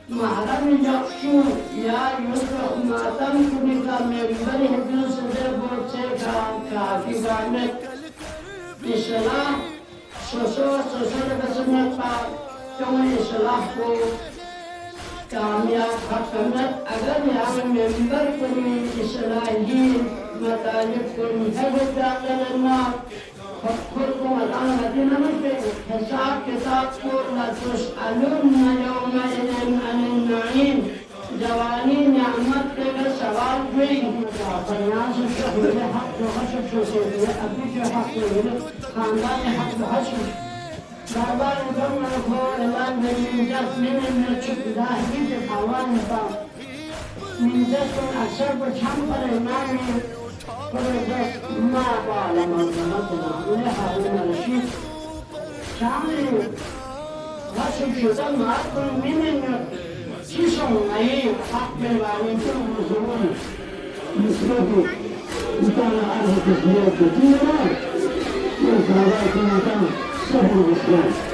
محرم یخشون یا یوسف ماتم کنی کا میری هدیو سده بوچه کافی گانت اصلاح سوسو بسمت پا چون اصلاح کو کامیاب حکمت اگر یہاں ممبر کنی اصلاحی مطالب کنی حضرت داخلنا خود کو مطالب مدینہ میں حساب کتاب کو لا تسألون يومئذ عن النعيم جوانی نعمت کے سوال ہوئی فنیاس الشيخ حق وحشب شوسيدي أبي حق خاندان حق وحشب بابا نظام الخور الآن من جس من النشب ذاهبي الحوان من جس أكثر بشام پر إمامي فرجس ما بعلم المنظمتنا ولها ونرشيد شامل وحشب شدن معكم من الشيشون أي حق بالوالين كل مزمون نسبته كان عنه تسمية كثيرة وصلاتنا كان سهل الإسلام